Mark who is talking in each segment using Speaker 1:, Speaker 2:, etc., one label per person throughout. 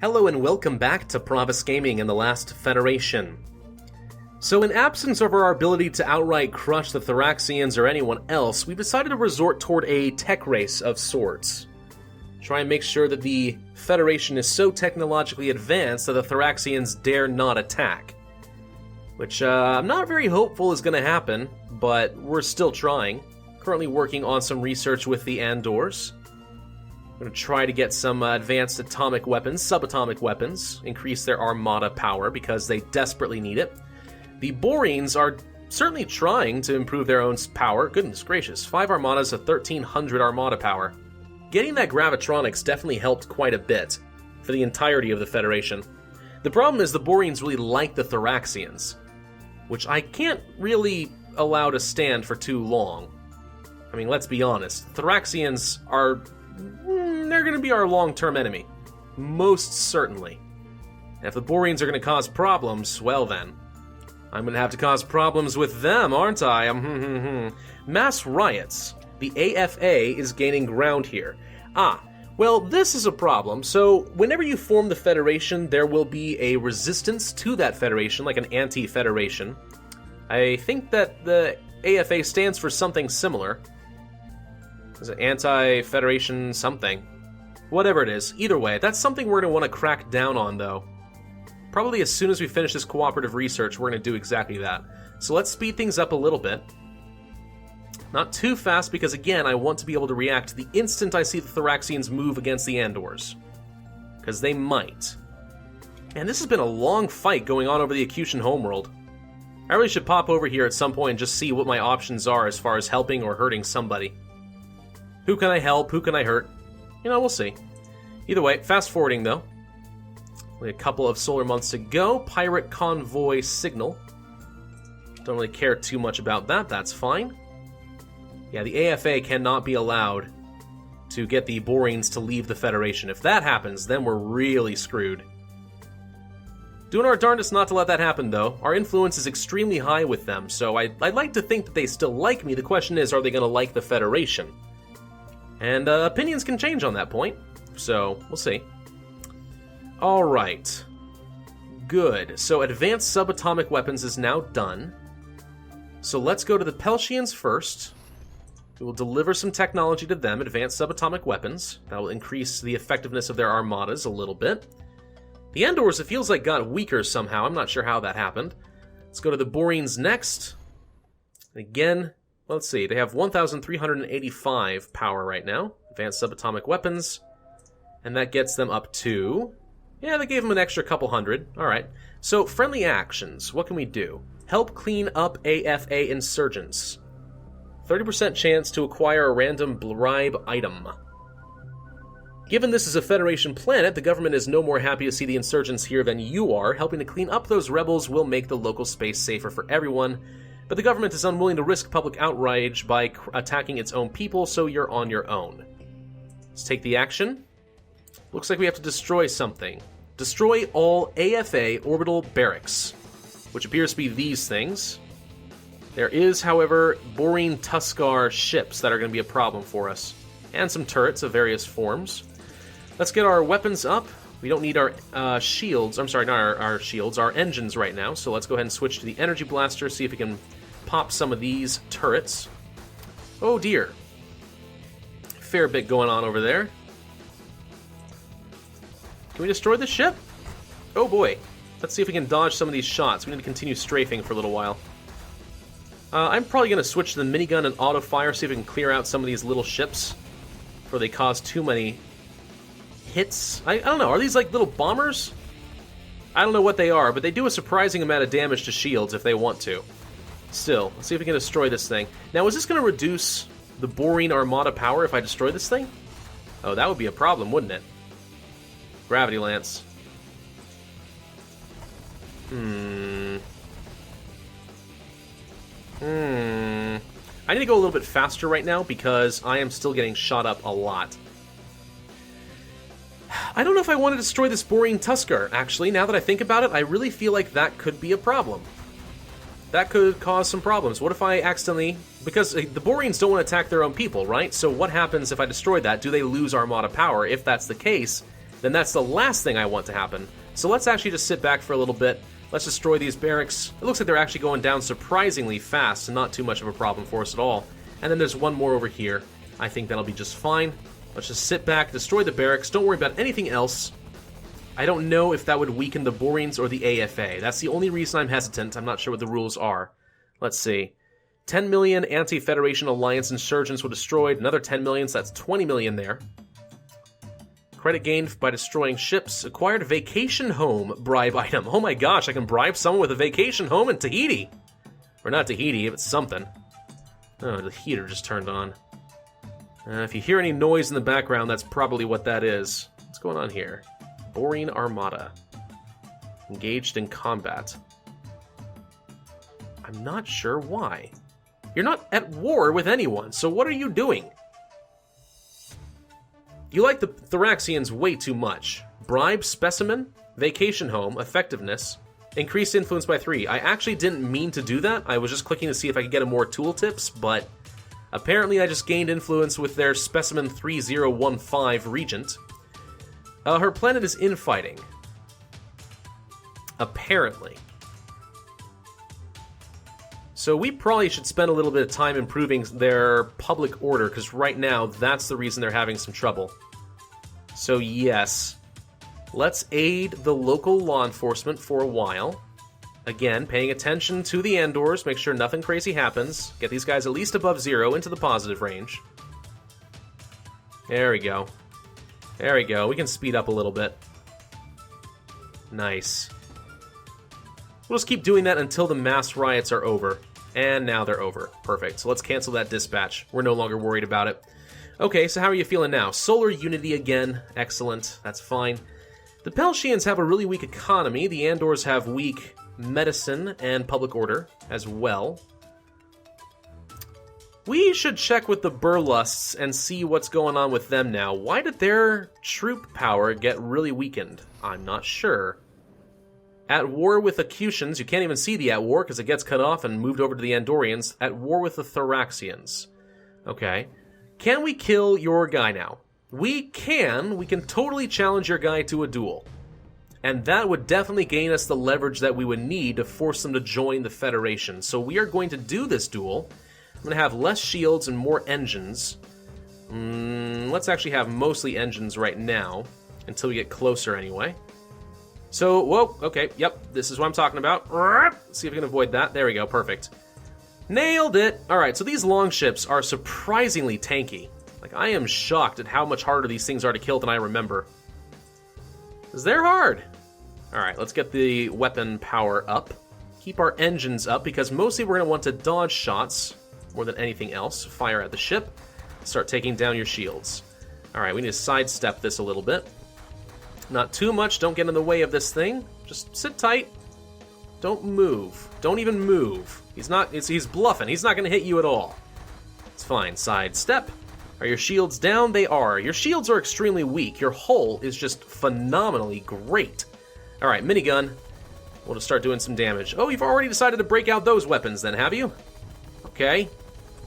Speaker 1: Hello and welcome back to Pravus Gaming and the Last Federation. So in absence of our ability to outright crush the Thraxians or anyone else, we've decided to resort toward a tech race of sorts. Try and make sure that the Federation is so technologically advanced that the Thraxians dare not attack. Which I'm not very hopeful is going to happen, but we're still trying. Currently working on some research with the Andors. I'm going to try to get some advanced atomic weapons, subatomic weapons, increase their armada power because they desperately need it. The Boreans are certainly trying to improve their own power. Goodness gracious, 5 armadas of 1,300 armada power. Getting that gravitronics definitely helped quite a bit for the entirety of the Federation. The problem is the Boreans really like the Thraxians, which I can't really allow to stand for too long. I mean, let's be honest, Thraxians are... they're going to be our long-term enemy. Most certainly. And if the Boreans are going to cause problems, well then. I'm going to have to cause problems with them, aren't I? Mass riots. The AFA is gaining ground here. Well, this is a problem. So, whenever you form the Federation, there will be a resistance to that Federation, like an anti-Federation. I think that the AFA stands for something similar. Is it anti-Federation something? Whatever it is, either way, that's something we're going to want to crack down on, though. Probably as soon as we finish this cooperative research, we're going to do exactly that. So let's speed things up a little bit. Not too fast, because again, I want to be able to react the instant I see the Thraxians move against the Andors. Because they might. And this has been a long fight going on over the Acutian homeworld. I really should pop over here at some point and just see what my options are as far as helping or hurting somebody. Who can I help? Who can I hurt? You know, we'll see. Either way, fast forwarding though. Only a couple of solar months to go. Pirate convoy signal. Don't really care too much about that, that's fine. Yeah, the AFA cannot be allowed to get the Boreans to leave the Federation. If that happens, then we're really screwed. Doing our darndest not to let that happen though. Our influence is extremely high with them, so I'd like to think that they still like me. The question is, are they going to like the Federation? And opinions can change on that point, so we'll see. Alright. Good. So advanced subatomic weapons is now done. So let's go to the Peltians first. We will deliver some technology to them, advanced subatomic weapons. That will increase the effectiveness of their armadas a little bit. The Andors, it feels like, got weaker somehow. I'm not sure how that happened. Let's go to the Boreans next. Again... let's see, they have 1,385 power right now. Advanced subatomic weapons. And that gets them up to... yeah, they gave them an extra couple hundred. Alright. So, friendly actions. What can we do? Help clean up AFA insurgents. 30% chance to acquire a random bribe item. Given this is a Federation planet, the government is no more happy to see the insurgents here than you are. Helping to clean up those rebels will make the local space safer for everyone. But the government is unwilling to risk public outrage by attacking its own people, so you're on your own. Let's take the action. Looks like we have to destroy something. Destroy all AFA orbital barracks, which appears to be these things. There is, however, Borean Tuskar ships that are going to be a problem for us, and some turrets of various forms. Let's get our weapons up. We don't need our shields. I'm sorry, not our shields, our engines right now, so let's go ahead and switch to the energy blaster, see if we can pop some of these turrets. Oh dear. Fair bit going on over there. Can we destroy the ship? Oh boy. Let's see if we can dodge some of these shots. We need to continue strafing for a little while. I'm probably going to switch to the minigun and auto fire, see if we can clear out some of these little ships before they cause too many hits. I don't know. Are these like little bombers? I don't know what they are, but they do a surprising amount of damage to shields if they want to. Still, let's see if we can destroy this thing. Now, is this going to reduce the Borean armada power if I destroy this thing? Oh, that would be a problem, wouldn't it? Gravity Lance. I need to go a little bit faster right now because I am still getting shot up a lot. I don't know if I want to destroy this Borean Tuskar, actually. Now that I think about it, I really feel like that could be a problem. That could cause some problems. What if I accidentally... because the Boreans don't want to attack their own people, right? So what happens if I destroy that? Do they lose armada power? If that's the case, then that's the last thing I want to happen. So let's actually just sit back for a little bit. Let's destroy these barracks. It looks like they're actually going down surprisingly fast, and not too much of a problem for us at all. And then there's one more over here. I think that'll be just fine. Let's just sit back, destroy the barracks, don't worry about anything else. I don't know if that would weaken the Boreans or the AFA. That's the only reason I'm hesitant. I'm not sure what the rules are. Let's see. 10 million Anti-Federation Alliance insurgents were destroyed. Another 10 million, so that's 20 million there. Credit gained by destroying ships. Acquired vacation home bribe item. Oh my gosh, I can bribe someone with a vacation home in Tahiti. Or not Tahiti, if it's something. Oh, the heater just turned on. If you hear any noise in the background, that's probably what that is. What's going on here? Borean Armada. Engaged in combat. I'm not sure why. You're not at war with anyone, so what are you doing? You like the Thraxians way too much. Bribe, specimen, vacation home, effectiveness, increased influence by 3. I actually didn't mean to do that. I was just clicking to see if I could get more tooltips, but apparently I just gained influence with their specimen 3015 regent. Her planet is infighting. Apparently. So we probably should spend a little bit of time improving their public order, because right now, that's the reason they're having some trouble. So yes, let's aid the local law enforcement for a while. Again, paying attention to the Andors, make sure nothing crazy happens. Get these guys at least above 0 into the positive range. There we go. There we go, we can speed up a little bit. Nice. We'll just keep doing that until the mass riots are over. And now they're over. Perfect. So let's cancel that dispatch. We're no longer worried about it. Okay, so how are you feeling now? Solar unity again. Excellent. That's fine. The Pelshians have a really weak economy. The Andors have weak medicine and public order as well. We should check with the Burlusts and see what's going on with them now. Why did their troop power get really weakened? I'm not sure. At war with Acutians, you can't even see the at war because it gets cut off and moved over to the Andorians. At war with the Thraxians. Okay. Can we kill your guy now? We can totally challenge your guy to a duel. And that would definitely gain us the leverage that we would need to force them to join the Federation. So we are going to do this duel. I'm going to have less shields and more engines. Let's actually have mostly engines right now, until we get closer anyway. So, whoa, okay, yep, this is what I'm talking about. Let's see if we can avoid that. There we go, perfect. Nailed it! Alright, so these longships are surprisingly tanky. Like, I am shocked at how much harder these things are to kill than I remember. Because they're hard. Alright, let's get the weapon power up. Keep our engines up, because mostly we're going to want to dodge shots more than anything else. Fire at the ship. Start taking down your shields. Alright, we need to sidestep this a little bit. Not too much, don't get in the way of this thing. Just sit tight. Don't move. Don't even move. He's bluffing. He's not going to hit you at all. It's fine. Sidestep. Are your shields down? They are. Your shields are extremely weak. Your hull is just phenomenally great. Alright, minigun. We'll just start doing some damage. Oh, you've already decided to break out those weapons then, have you? Okay.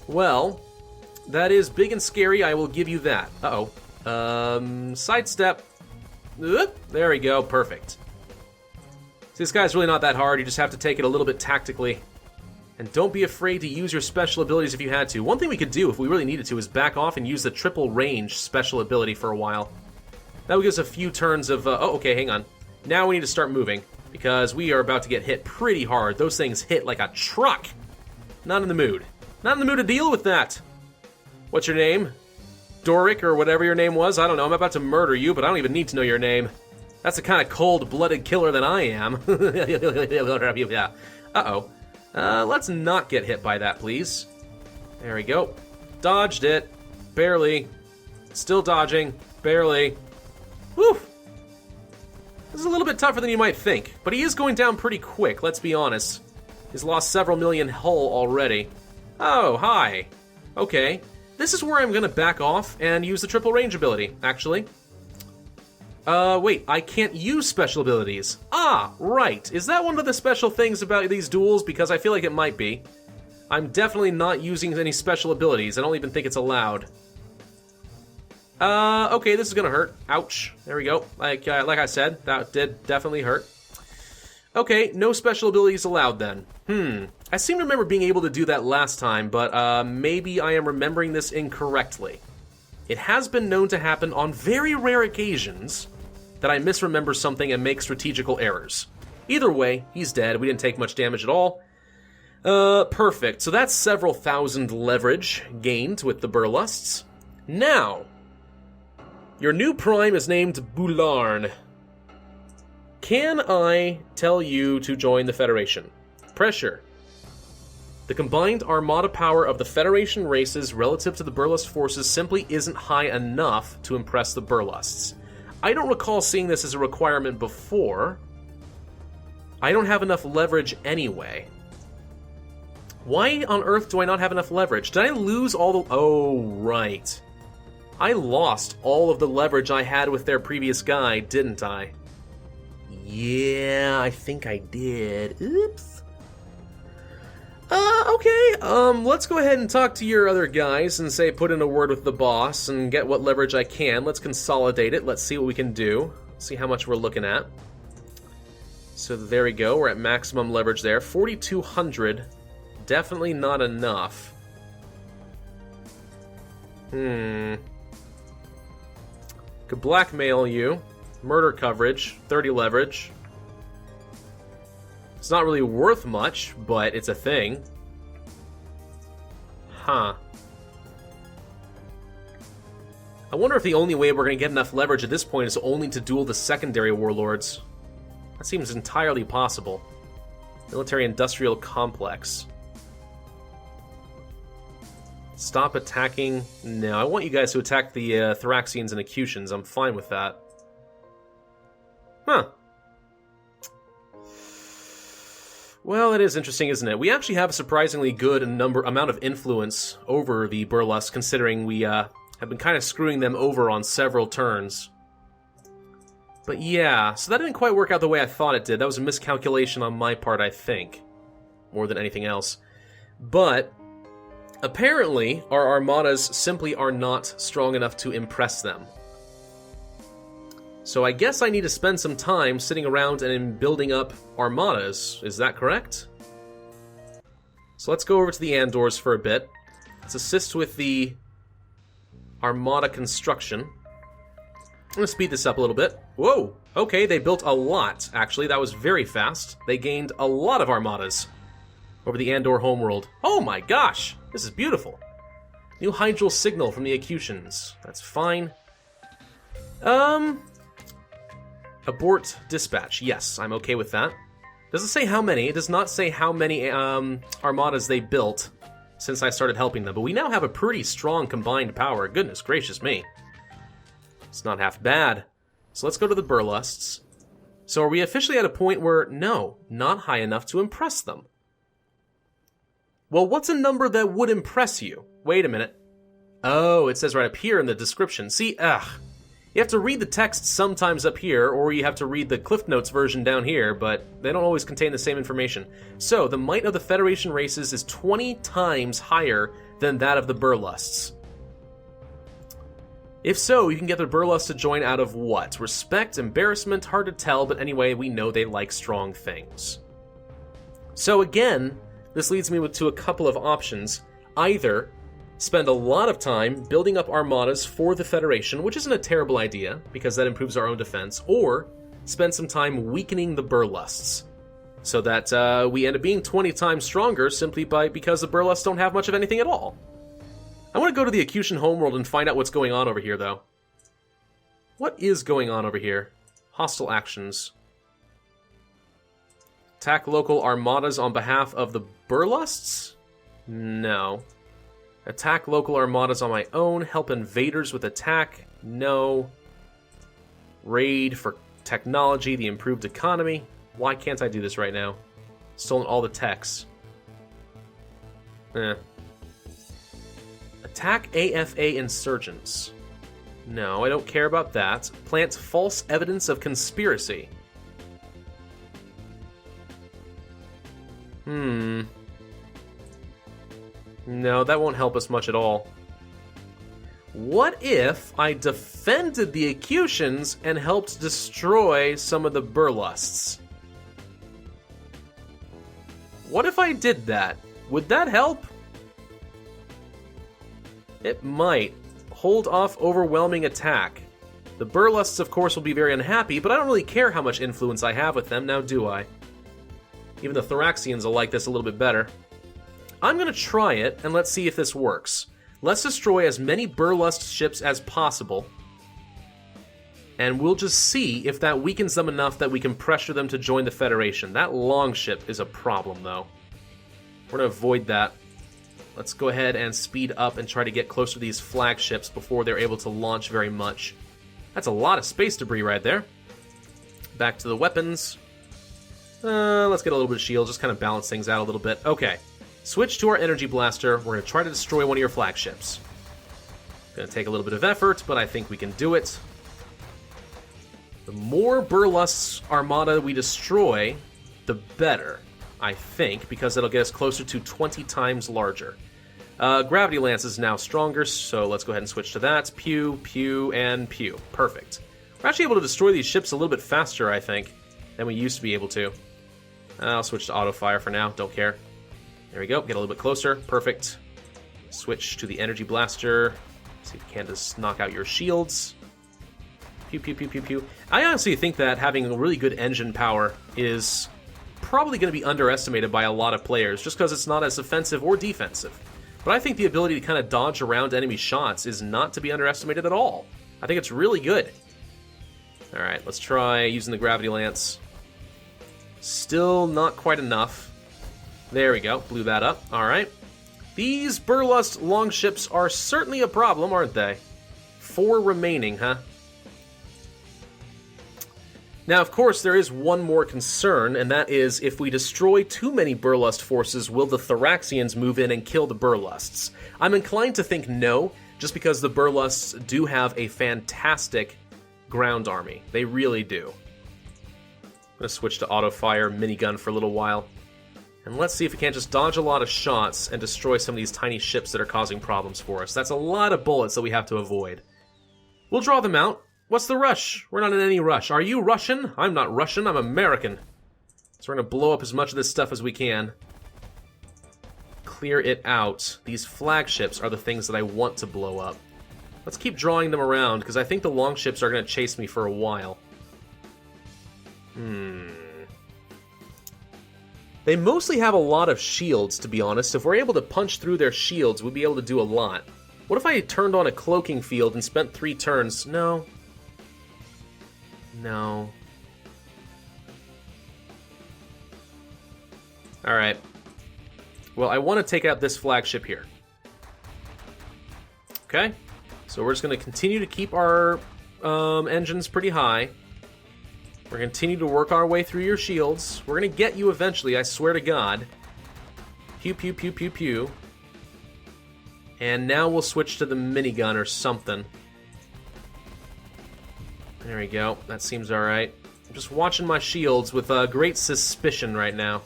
Speaker 1: Well, that is big and scary. I will give you that. Uh-oh. Sidestep. There we go, perfect. See, this guy's really not that hard, you just have to take it a little bit tactically. And don't be afraid to use your special abilities if you had to. One thing we could do, if we really needed to, is back off and use the triple range special ability for a while. That would give us a few turns of, oh, okay, hang on. Now we need to start moving, because we are about to get hit pretty hard. Those things hit like a truck. Not in the mood. Not in the mood to deal with that. What's your name? Doric, or whatever your name was. I don't know, I'm about to murder you, but I don't even need to know your name. That's the kind of cold-blooded killer that I am. Uh-oh. Let's not get hit by that, please. There we go. Dodged it. Barely. Still dodging. Barely. Whew. This is a little bit tougher than you might think, but he is going down pretty quick, let's be honest. He's lost several million hull already. Oh, hi. Okay. This is where I'm going to back off and use the triple range ability, actually. Wait, I can't use special abilities. Ah, right. Is that one of the special things about these duels? Because I feel like it might be. I'm definitely not using any special abilities. I don't even think it's allowed. Okay, this is gonna hurt. Ouch. There we go. Like I said, that did definitely hurt. Okay, no special abilities allowed then. I seem to remember being able to do that last time, but maybe I am remembering this incorrectly. It has been known to happen on very rare occasions that I misremember something and make strategical errors. Either way, he's dead. We didn't take much damage at all. Perfect. So that's several thousand leverage gained with the Burlusts. Now, your new prime is named Boularn. Can I tell you to join the Federation? Pressure. The combined armada power of the Federation races relative to the Burlust forces simply isn't high enough to impress the Burlusts. I don't recall seeing this as a requirement before. I don't have enough leverage anyway. Why on earth do I not have enough leverage? Did I lose all the... Oh, right. I lost all of the leverage I had with their previous guy, didn't I? Yeah, I think I did. Oops. Okay, let's go ahead and talk to your other guys and say put in a word with the boss and get what leverage I can. Let's consolidate it. Let's see what we can do. See how much we're looking at. So there we go. We're at maximum leverage there. 4,200. Definitely not enough. Could blackmail you. Murder coverage. 30 leverage. It's not really worth much, but it's a thing. Huh. I wonder if the only way we're going to get enough leverage at this point is only to duel the secondary warlords. That seems entirely possible. Military-industrial complex. Stop attacking... No, I want you guys to attack the Thraxians and Acutians. I'm fine with that. Huh. Well, it is interesting, isn't it? We actually have a surprisingly good amount of influence over the Burlust, considering we have been kind of screwing them over on several turns. But yeah, so that didn't quite work out the way I thought it did. That was a miscalculation on my part, I think. More than anything else. But apparently, our armadas simply are not strong enough to impress them. So I guess I need to spend some time sitting around and building up armadas. Is that correct? So let's go over to the Andors for a bit. Let's assist with the armada construction. I'm going to speed this up a little bit. Whoa! Okay, they built a lot, actually. That was very fast. They gained a lot of armadas over the Andor homeworld. Oh my gosh! This is beautiful. New hydral signal from the Acutians. That's fine. Abort dispatch. Yes, I'm okay with that. Does it say how many? It does not say how many armadas they built since I started helping them, but we now have a pretty strong combined power. Goodness gracious me. It's not half bad. So let's go to the Burlusts. So are we officially at a point where, no, not high enough to impress them? Well, what's a number that would impress you? Wait a minute. Oh, it says right up here in the description. See, you have to read the text sometimes up here, or you have to read the Cliff Notes version down here, but they don't always contain the same information. So, the might of the Federation races is 20 times higher than that of the Burlusts. If so, you can get the Burlusts to join out of what? Respect, embarrassment, hard to tell, but anyway, we know they like strong things. So again, this leads me to a couple of options. Either spend a lot of time building up armadas for the Federation, which isn't a terrible idea, because that improves our own defense, or spend some time weakening the Burlusts, so that we end up being 20 times stronger simply because the Burlusts don't have much of anything at all. I want to go to the Acutian homeworld and find out what's going on over here, though. What is going on over here? Hostile actions. Attack local armadas on behalf of the Burlusts? No. Attack local armadas on my own. Help invaders with attack? No. Raid for technology, the improved economy? Why can't I do this right now? Stolen all the techs. Attack AFA insurgents. No, I don't care about that. Plant false evidence of conspiracy. No, that won't help us much at all. What if I defended the Acutians and helped destroy some of the Burlusts? What if I did that? Would that help? It might. Hold off overwhelming attack. The Burlusts, of course, will be very unhappy, but I don't really care how much influence I have with them, now do I? Even the Thoraxians will like this a little bit better. I'm going to try it, and let's see if this works. Let's destroy as many Burlust ships as possible, and we'll just see if that weakens them enough that we can pressure them to join the Federation. That longship is a problem, though. We're going to avoid that. Let's go ahead and speed up and try to get closer to these flagships before they're able to launch very much. That's a lot of space debris right there. Back to the weapons. Let's get a little bit of shield, just kind of balance things out a little bit. Okay. Switch to our energy blaster. We're going to try to destroy one of your flagships. Going to take a little bit of effort, but I think we can do it. The more Burlust's armada we destroy, the better, I think, because it'll get us closer to 20 times larger. Gravity Lance is now stronger, so let's go ahead and switch to that. Pew, pew, and pew. Perfect. We're actually able to destroy these ships a little bit faster, I think, than we used to be able to. I'll switch to auto fire for now. Don't care. There we go. Get a little bit closer. Perfect. Switch to the energy blaster. See if we can just knock out your shields. Pew, pew, pew, pew, pew. I honestly think that having a really good engine power is probably going to be underestimated by a lot of players, just because it's not as offensive or defensive. But I think the ability to kind of dodge around enemy shots is not to be underestimated at all. I think it's really good. Alright, let's try using the Gravity Lance. Still not quite enough. There we go, blew that up. Alright. These Burlust longships are certainly a problem, aren't they? 4 remaining, huh? Now, of course, there is one more concern, and that is if we destroy too many Burlust forces, will the Thoraxians move in and kill the Burlusts? I'm inclined to think no, just because the Burlusts do have a fantastic ground army. They really do. I'm going to switch to auto-fire minigun for a little while. And let's see if we can't just dodge a lot of shots and destroy some of these tiny ships that are causing problems for us. That's a lot of bullets that we have to avoid. We'll draw them out. What's the rush? We're not in any rush. Are you Russian? I'm not Russian, I'm American. So we're going to blow up as much of this stuff as we can. Clear it out. These flagships are the things that I want to blow up. Let's keep drawing them around, because I think the longships are going to chase me for a while. They mostly have a lot of shields, to be honest. If we're able to punch through their shields, we'll be able to do a lot. What if I turned on a cloaking field and spent 3 turns? No. No. Alright. Well, I want to take out this flagship here. Okay. So we're just going to continue to keep our engines pretty high. We're going to continue to work our way through your shields. We're going to get you eventually, I swear to God. Pew, pew, pew, pew, pew. And now we'll switch to the minigun or something. There we go. That seems alright. I'm just watching my shields with great suspicion right now.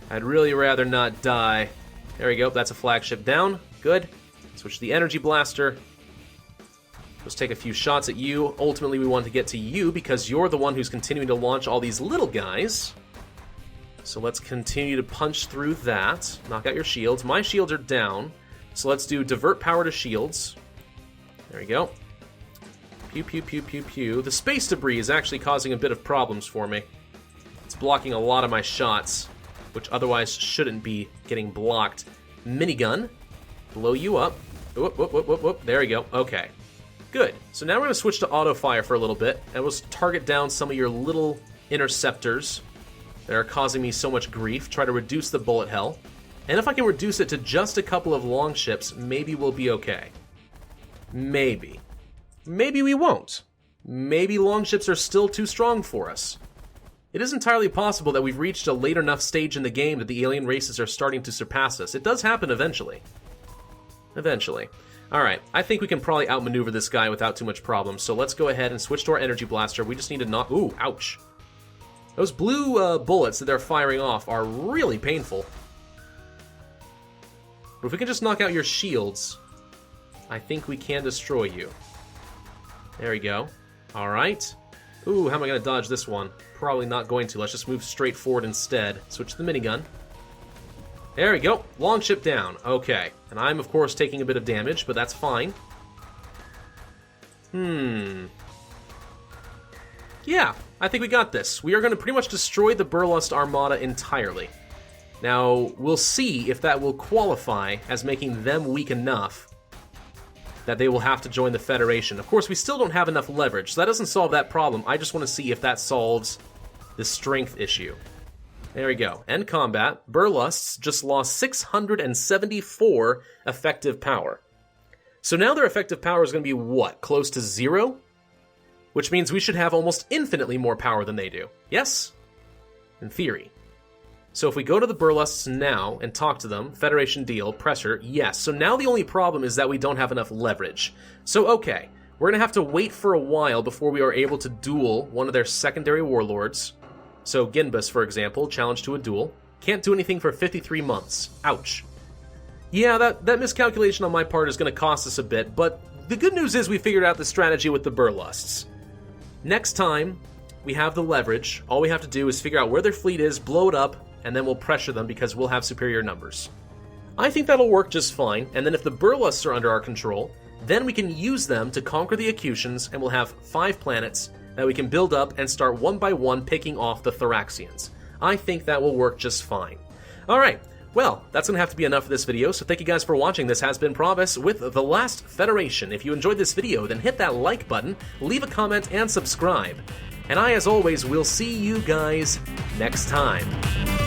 Speaker 1: I'd really rather not die. There we go. That's a flagship down. Good. Switch to the energy blaster. Let's take a few shots at you. Ultimately, we want to get to you because you're the one who's continuing to launch all these little guys. So let's continue to punch through that. Knock out your shields. My shields are down. So let's do divert power to shields. There we go. Pew, pew, pew, pew, pew. The space debris is actually causing a bit of problems for me. It's blocking a lot of my shots, which otherwise shouldn't be getting blocked. Minigun. Blow you up. Whoop, whoop, whoop, whoop, whoop. There we go. Okay. Good. So now we're going to switch to auto-fire for a little bit, and we'll target down some of your little interceptors that are causing me so much grief. Try to reduce the bullet hell. And if I can reduce it to just a couple of longships, maybe we'll be okay. Maybe. Maybe we won't. Maybe longships are still too strong for us. It is entirely possible that we've reached a late enough stage in the game that the alien races are starting to surpass us. It does happen eventually. Eventually. Alright, I think we can probably outmaneuver this guy without too much problem, so let's go ahead and switch to our energy blaster. We just need to knock... Ooh, ouch. Those blue bullets that they're firing off are really painful. But if we can just knock out your shields, I think we can destroy you. There we go. Alright. Ooh, how am I going to dodge this one? Probably not going to. Let's just move straight forward instead. Switch to the minigun. There we go. Longship down. Okay. And I'm, of course, taking a bit of damage, but that's fine. Yeah, I think we got this. We are going to pretty much destroy the Burlust Armada entirely. Now, we'll see if that will qualify as making them weak enough that they will have to join the Federation. Of course, we still don't have enough leverage, so that doesn't solve that problem. I just want to see if that solves the strength issue. There we go. End combat. Burlusts just lost 674 effective power. So now their effective power is going to be what? Close to 0? Which means we should have almost infinitely more power than they do. Yes? In theory. So if we go to the Burlusts now and talk to them, Federation deal, pressure, yes. So now the only problem is that we don't have enough leverage. So okay, we're going to have to wait for a while before we are able to duel one of their secondary warlords. So Ginbus, for example, challenged to a duel. Can't do anything for 53 months. Ouch. Yeah, that miscalculation on my part is going to cost us a bit, but the good news is we figured out the strategy with the Burlusts. Next time we have the leverage, all we have to do is figure out where their fleet is, blow it up, and then we'll pressure them because we'll have superior numbers. I think that'll work just fine, and then if the Burlusts are under our control, then we can use them to conquer the Acutians, and we'll have 5 planets that we can build up and start one by one picking off the Thraxians. I think that will work just fine. Alright, well, that's going to have to be enough for this video, so thank you guys for watching. This has been Pravus with The Last Federation. If you enjoyed this video, then hit that like button, leave a comment, and subscribe. And I, as always, will see you guys next time.